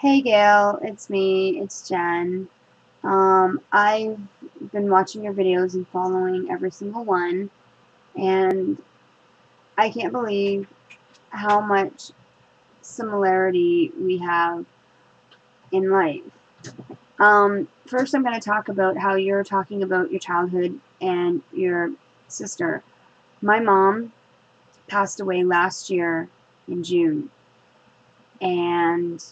Hey Gail, it's me, it's Jen. I've been watching your videos and following every single one, and I can't believe how much similarity we have in life. First, I'm going to talk about how you're talking about your childhood and your sister. My mom passed away last year in June, and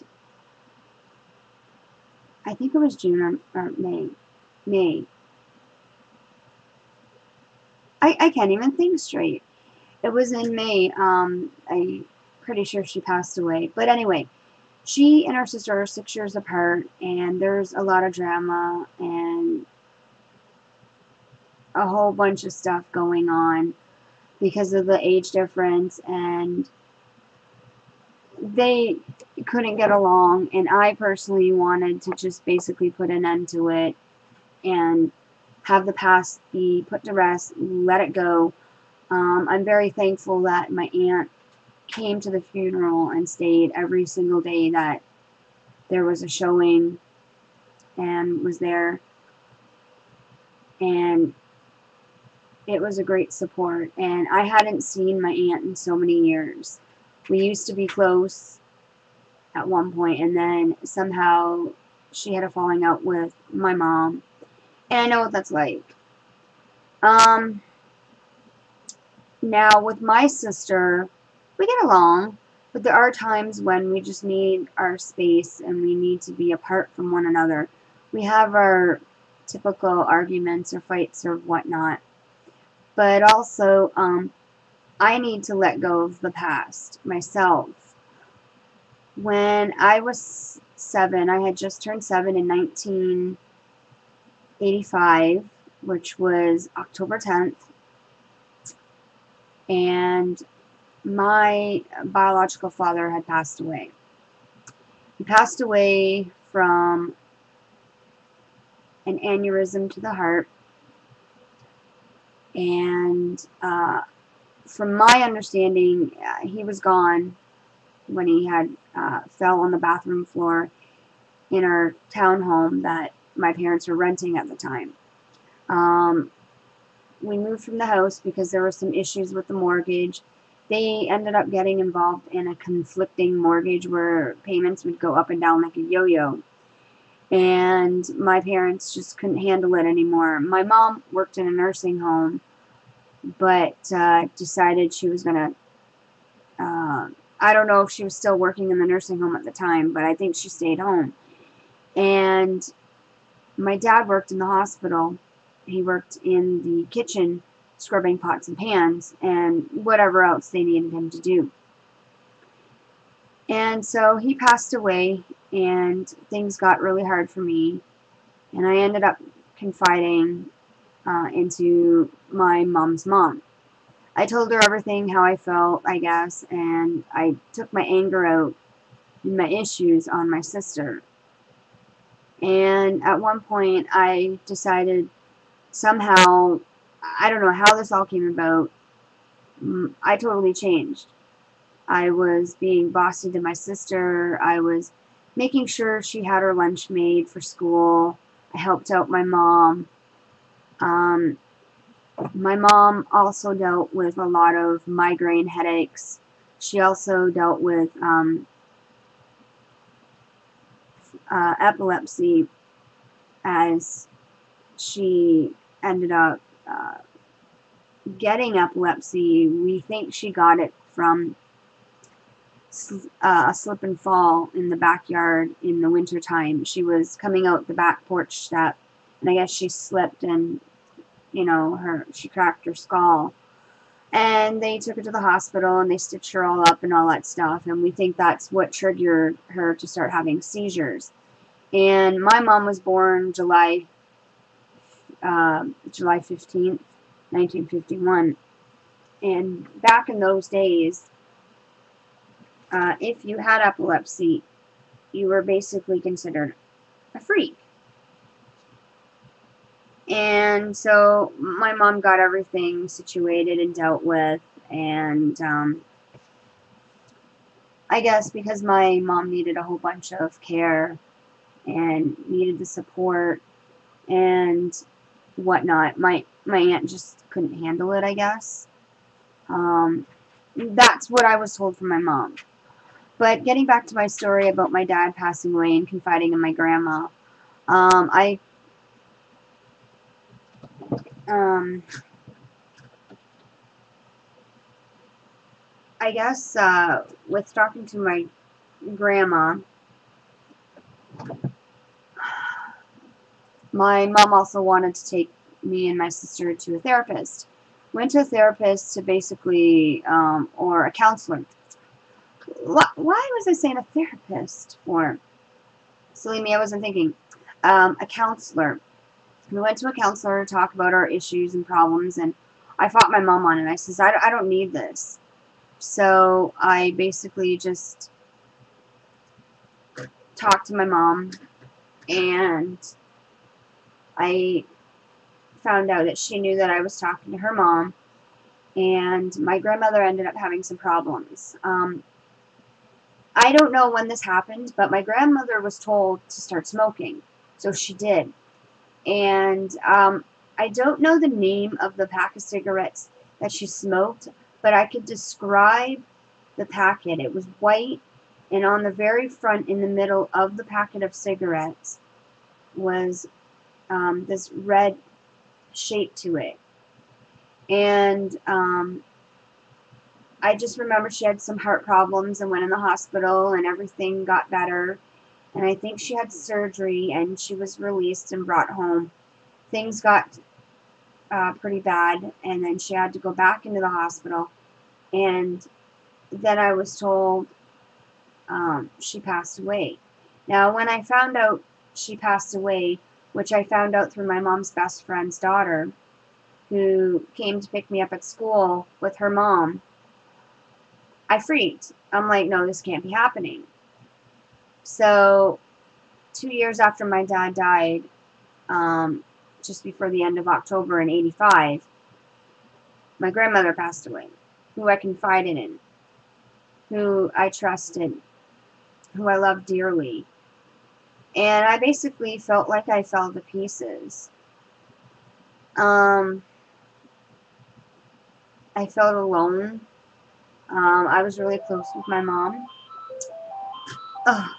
I think it was June or May. May. I can't even think straight. It was in May. I'm pretty sure she passed away. But anyway, she and her sister are 6 years apart, and there's a lot of drama and a whole bunch of stuff going on because of the age difference, and they couldn't get along. And I personally wanted to just basically put an end to it and have the past be put to rest, let it go. I'm very thankful that my aunt came to the funeral and stayed every single day that there was a showing and was there, and it was a great support. And I hadn't seen my aunt in so many years. We used to be close at one point, and then somehow she had a falling out with my mom, and I know what that's like. um Now with my sister, we get along, but there are times when we just need our space and we need to be apart from one another. We have our typical arguments or fights or whatnot, but also I need to let go of the past myself. When I was 7, I had just turned 7 in 1985, which was October 10th, and my biological father had passed away. He passed away from an aneurysm to the heart, and from my understanding, he was gone when he had fell on the bathroom floor in our townhome that my parents were renting at the time. Um, we moved from the house because there were some issues with the mortgage. They ended up getting involved in a conflicting mortgage where payments would go up and down like a yo-yo. And my parents just couldn't handle it anymore. My mom worked in a nursing home, but decided she was going to, I don't know if she was still working in the nursing home at the time, but I think she stayed home. And my dad worked in the hospital. He worked in the kitchen scrubbing pots and pans and whatever else they needed him to do. And so he passed away, and things got really hard for me. And I ended up confiding into my mom's mom. I told her everything, how I felt, I guess, and I took my anger out and my issues on my sister. And at one point, I decided somehow, I don't know how this all came about, I totally changed. I was being bossy to my sister. I was making sure she had her lunch made for school. I helped out my mom. Um, my mom also dealt with a lot of migraine headaches. She also dealt with epilepsy, as she ended up getting epilepsy. We think she got it from a slip and fall in the backyard in the wintertime. She was coming out the back porch step, and I guess she slipped and, she cracked her skull. And they took her to the hospital and they stitched her all up and all that stuff. And we think that's what triggered her to start having seizures. And my mom was born July 15th, 1951. And back in those days, if you had epilepsy, you were basically considered a freak. And so my mom got everything situated and dealt with, and I guess because my mom needed a whole bunch of care and needed the support and whatnot, my aunt just couldn't handle it, I guess. That's what I was told from my mom. But getting back to my story about my dad passing away and confiding in my grandma, um, I um, I guess with talking to my grandma, my mom also wanted to take me and my sister to a therapist. Went to a therapist to basically, or a counselor. Why was I saying a therapist for? Silly me, I wasn't thinking. A counselor. We went to a counselor to talk about our issues and problems, and I fought my mom on it. I says, I don't need this. So I basically just talked to my mom, and I found out that she knew that I was talking to her mom, and my grandmother ended up having some problems. I don't know when this happened, but my grandmother was told to start smoking, so she did. And I don't know the name of the pack of cigarettes that she smoked, but I could describe the packet. It was white, and on the very front, in the middle of the packet of cigarettes, was this red shape to it. And I just remember she had some heart problems and went in the hospital, and everything got better. And I think she had surgery, and she was released and brought home. Things got pretty bad, and then she had to go back into the hospital. And then I was told she passed away. Now, when I found out she passed away, which I found out through my mom's best friend's daughter, who came to pick me up at school with her mom, I freaked. I'm like, no, this can't be happening. So 2 years after my dad died, just before the end of October in '85, my grandmother passed away, who I confided in, who I trusted, who I loved dearly. And I basically felt like I fell to pieces. I felt alone. I was really close with my mom. Ugh.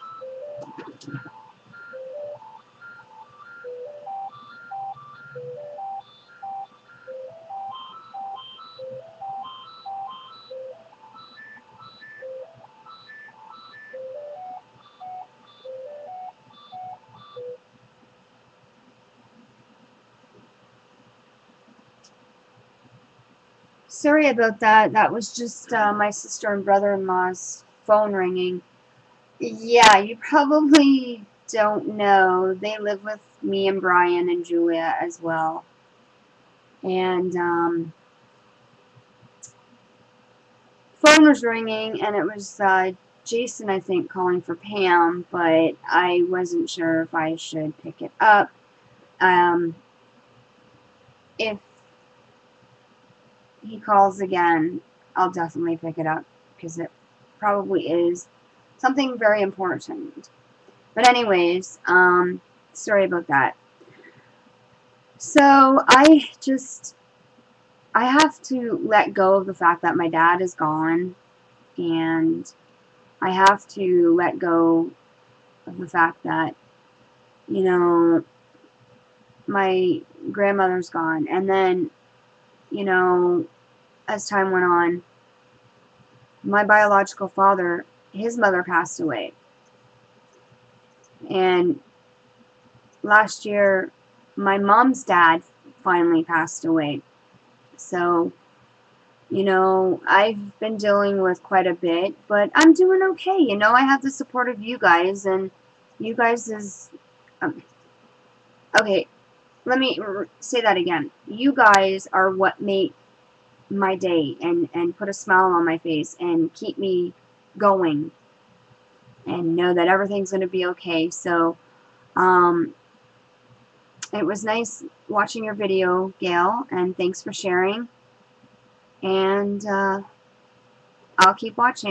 Sorry about that. That was just my sister and brother-in-law's phone ringing. Yeah, you probably don't know. They live with me and Brian and Julia as well. And phone was ringing, and it was Jason, I think, calling for Pam, but I wasn't sure if I should pick it up. If he calls again, I'll definitely pick it up, because it probably is something very important. But anyways, sorry about that. So I have to let go of the fact that my dad is gone, and I have to let go of the fact that, you know, my grandmother's gone. And then, you know, as time went on, my biological father, his mother passed away. And last year, my mom's dad finally passed away. So, you know, I've been dealing with quite a bit, but I'm doing okay. You know, I have the support of you guys, and you guys is... okay, let me say that again. You guys are what make my day and put a smile on my face and keep me going and know that everything's going to be okay. So, it was nice watching your video, Gail, and thanks for sharing. And I'll keep watching.